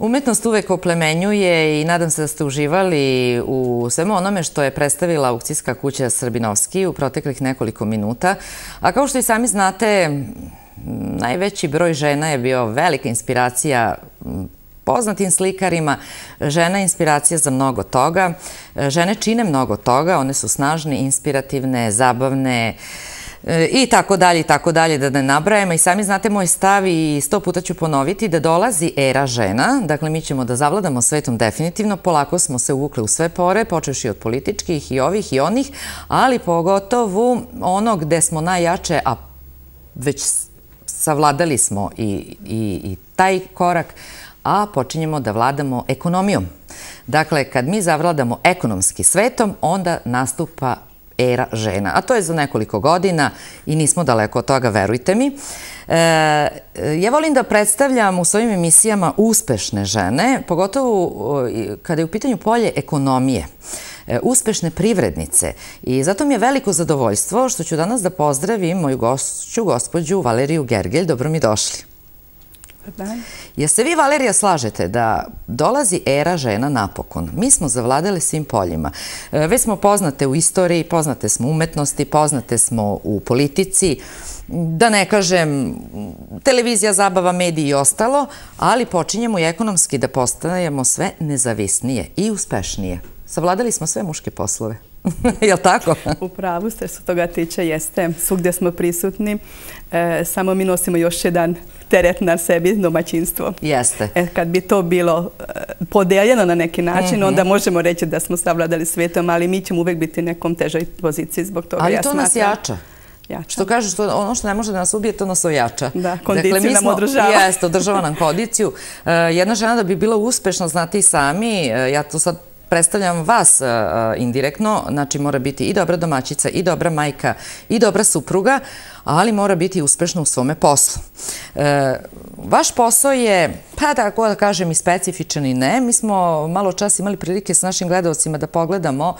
Umetnost uvek oplemenjuje i nadam se da ste uživali u svemu onome što je predstavila aukcijska kuća Srbinovski u proteklih nekoliko minuta. A kao što i sami znate, najveći broj žena je bio velika inspiracija poznatim slikarima. Žena je inspiracija za mnogo toga. Žene čine mnogo toga, one su snažne, inspirativne, zabavne, i tako dalje, da ne nabrajamo. I sami znate moj stav i 100 puta ću ponoviti da dolazi era žena. Dakle, mi ćemo da zavladamo svetom definitivno. Polako smo se uvukli u sve pore, počevši od političkih i ovih i onih, ali pogotovo ono gde smo najjače, a već savladali smo i taj korak, a počinjemo da vladamo ekonomijom. Dakle, kad mi zavladamo ekonomski svetom, onda nastupa era žena. A to je za nekoliko godina i nismo daleko od toga, verujte mi. Ja volim da predstavljam u svojim emisijama uspešne žene, pogotovo kada je u pitanju polje ekonomije, uspešne privrednice. I zato mi je veliko zadovoljstvo što ću danas da pozdravim moju gošću, gospođu Valeriju Gergelj. Dobro mi došli. Jel se vi, Valerija, slažete da dolazi era žena napokon? Mi smo zavladali svim poljima. Već smo poznate u istoriji, poznate smo u umetnosti, poznate smo u politici, da ne kažem televizija, zabava, mediji i ostalo, ali počinjemo i ekonomski da postajemo sve nezavisnije i uspešnije. Savladali smo sve muške poslove. Je li tako? U pravu ste, što toga tiče, jeste. Svugdje smo prisutni, samo mi nosimo još jedan teret na sebi, domaćinstvo. Jeste. Kad bi to bilo podeljeno na neki način, onda možemo reći da smo savladali svijetom, ali mi ćemo uvek biti u nekom težoj poziciji zbog toga. Ali to nas jača. Što kažeš, ono što ne može da nas ubije, to nas ojača. Da, kondiciju nam održava. Jeste, održava nam kondiciju. Jedna žena da bi bila uspešna, znate i sami, ja to sad predstavljam vas indirektno, znači mora biti i dobra domaćica, i dobra majka, i dobra supruga, ali mora biti uspešna u svome poslu. Vaš posao je, pa tako da kažem, i specifičan i ne. Mi smo malo čas imali prilike s našim gledalcima da pogledamo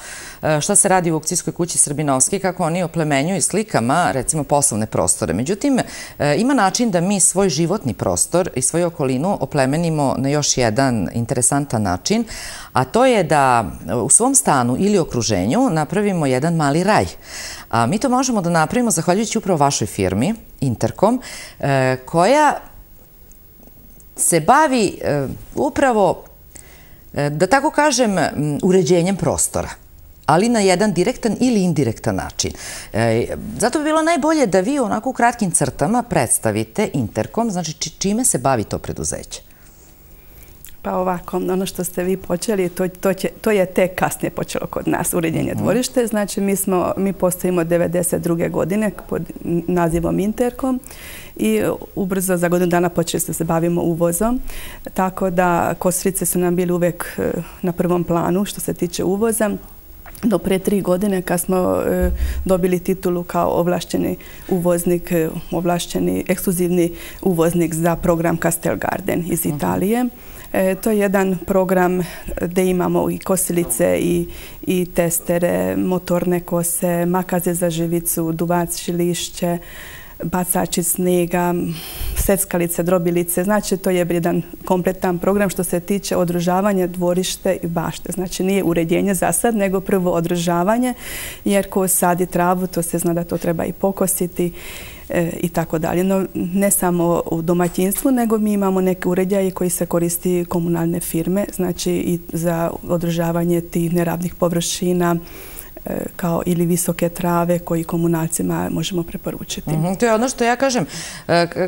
šta se radi u aukcijskoj kući Srbinovski, kako oni oplemenjuju slikama, recimo, poslovne prostore. Međutim, ima način da mi svoj životni prostor i svoju okolinu oplemenimo na još jedan interesantan način, a to je da u svom stanu ili okruženju napravimo jedan mali raj. A mi to možemo da napravimo zahvaljujući upravo vašoj firmi, Interkom, koja se bavi upravo, da tako kažem, uređenjem prostora, ali na jedan direktan ili indirektan način. Zato bi bilo najbolje da vi onako u kratkim crtama predstavite Interkom, znači čime se bavi to preduzeće. Pa ovako, ono što ste vi počeli, to je tek kasnije počelo kod nas, uređenje dvorište. Znači, mi postojimo 1992. godine pod nazivom Interkom i ubrzo za godinu dana počeli se bavimo uvozom. Tako da Kosrice su nam bili uvek na prvom planu što se tiče uvoza. Do pre 3 godine kad smo dobili titulu kao ovlašćeni uvoznik, ovlašćeni ekskluzivni uvoznik za program Castel Garden iz Italije. To je jedan program gde imamo i kosilice i testere, motorne kose, makaze za živicu, duvači lišće, bacači snega, seckalice, drobilice. Znači, to je jedan kompletan program što se tiče održavanja dvorište i bašte. Znači, nije uređenje za sad, nego prvo održavanje, jer ko sadi travu, to se zna da to treba i pokositi i tako dalje. No, ne samo u domaćinstvu, nego mi imamo neke uređaje koji se koristi komunalne firme, znači i za održavanje tih neravnih površina, kao ili visoke trave koji komunalcima možemo preporučiti. To je ono što ja kažem.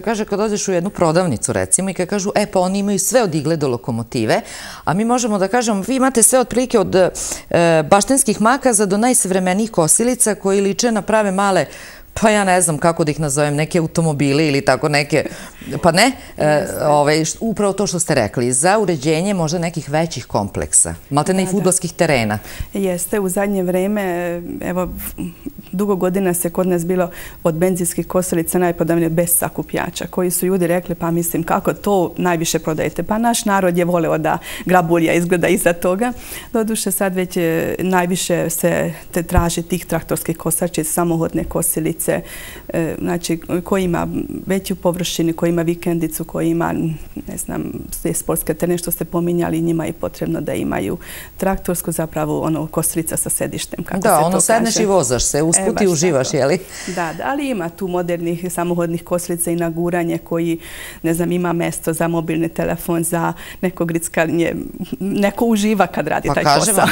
Kaže, kad dođeš u jednu prodavnicu, recimo, i kad kažu, pa oni imaju sve od igle do lokomotive, a mi možemo da kažemo, vi imate sve otprilike od baštenskih makaza do najsavremenijih kosilica koji liče na prave male, pa ja ne znam kako da ih nazovem, neke automobile ili tako neke, pa ne, upravo to što ste rekli, za uređenje možda nekih većih kompleksa, maltene i fudbalskih terena. Jeste, u zadnje vreme, evo, dugo godina se kod nas bilo od benzinskih kosilica najprodavnije bez sakupljača, koji su ljudi rekli, pa mislim, kako to najviše prodajete? Pa naš narod je voleo da grabulja izgleda iza toga. Doduše sad već najviše se traži tih traktorskih kosačica, samohodne kosilice, znači koji ima veću površinu, koji ima vikendicu, koji ima, ne znam, sportske teren što ste pominjali, njima je potrebno da imaju traktorsku, zapravo ono kosilica sa sedištem, kako se to kaže. Da, ono sedneš i vozaš se, usput i uživaš, jeli? Da, ali ima tu modernih samohodnih kosilica i na guranje koji, ne znam, ima mesto za mobilni telefon, za neko grickanje, neko uživa kad radi taj posao.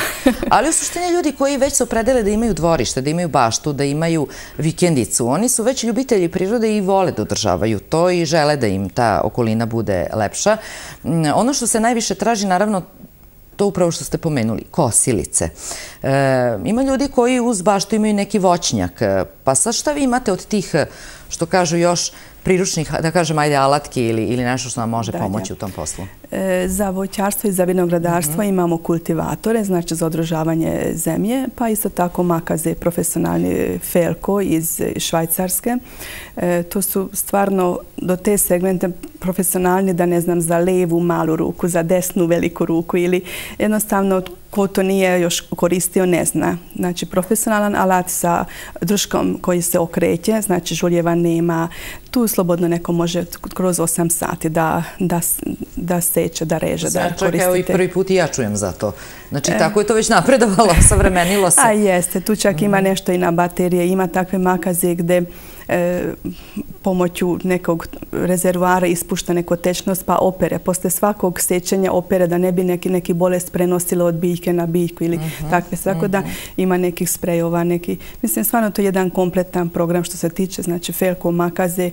Ali u suštini ljudi koji već se opredele da imaju dvorište, da imaju baštu, da imaju vikendicu, oni su već ljubitelji prirode i vole da održavaju to i žele da im ta okolina bude lepša. Ono što se najviše traži, naravno, to upravo što ste pomenuli, kosilice. Ima ljudi koji uz baštu imaju neki voćnjak, pa sad šta vi imate od tih, što kažu još, priručnih, da kažem, ajde, alatki ili nešto što nam može pomoći u tom poslu? Za voćarstvo i za vinogradarstvo imamo kultivatore, znači za održavanje zemlje, pa isto tako makaze, profesionalni Felko iz Švajcarske. To su stvarno do te segmente profesionalni, da ne znam, za levu malu ruku, za desnu veliku ruku ili jednostavno ko to nije još koristio ne zna. Znači profesionalan alat sa drškom koji se okreće, znači žuljeva nema. Tu slobodno neko može kroz 8 sati da seče, da reže, da koristite. Čak evo i prvi put i ja čujem za to. Znači tako je to već napredovalo, savremenilo se. A jeste, tu čak ima nešto i na baterije, ima takve makaze gde pomoću nekog rezervoara ispušta neko tečnost pa opere. Posle svakog sečenja opere da ne bi neki bolest prenosila od biljke na biljku ili takve. Tako da ima nekih sprejova, mislim stvarno to je jedan kompletan program što se tiče, znači Felko makaze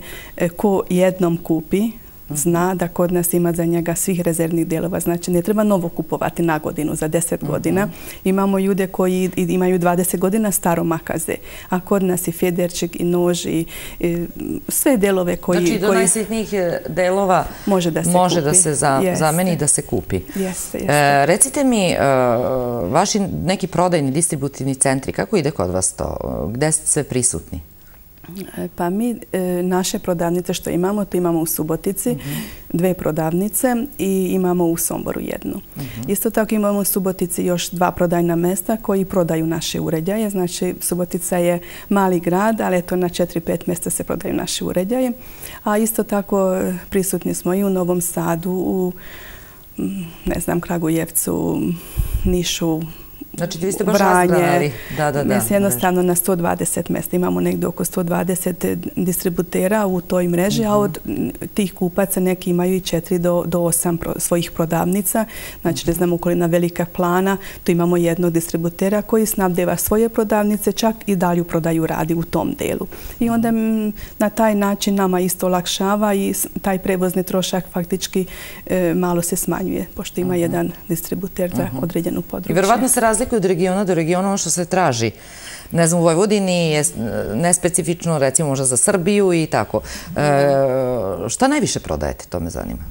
ko jednom kupi, zna da kod nas ima za njega svih rezervnih delova. Znači, ne treba novo kupovati na godinu, za 10 godina. Imamo ljude koji imaju 20 godina staro makaze, a kod nas i federčik i nož i sve delove koji... Znači, do najsitnijih delova može da se zameni i da se kupi. Recite mi, vaši neki prodajni distributivni centri, kako ide kod vas to? Gde ste sve prisutni? Pa mi naše prodavnice što imamo, to imamo u Subotici, 2 prodavnice i imamo u Somboru 1. Isto tako imamo u Subotici još 2 prodajna mesta koji prodaju naše uređaje. Znači Subotica je mali grad, ali eto na 4-5 mjesta se prodaju naše uređaje. A isto tako prisutni smo i u Novom Sadu, u ne znam, Kragujevcu, Nišu, znači, vi ste baš razgranali. Mislim, jednostavno na 120 mjesta. Imamo negdje oko 120 distributera u toj mreži, a od tih kupaca neki imaju i 4 do 8 svojih prodavnica. Znači, ne znam, okolina Velika Plana, tu imamo jednog distributera koji snabdeva svoje prodavnice, čak i dalju prodaju radi u tom delu. I onda na taj način nama isto olakšava i taj prevozni trošak faktički malo se smanjuje, pošto ima jedan distributer za određenu područje. I verovatno se razlikuje od regiona do regiona ono što se traži. Ne znam, u Vojvodini je nespecifično, recimo možda za Srbiju i tako. Šta najviše prodajete, to me zanima?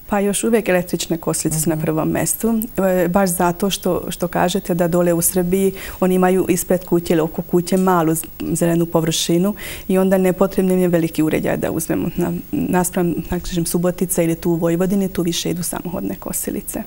Pa još uvijek električne kosilice su na prvom mestu. Baš zato što kažete da dole u Srbiji oni imaju ispred kuće ili oko kuće malu zelenu površinu i onda nepotrebno je veliki uređaj da uzmemo. Naspram Subotica ili tu u Vojvodini, tu više idu samohodne kosilice.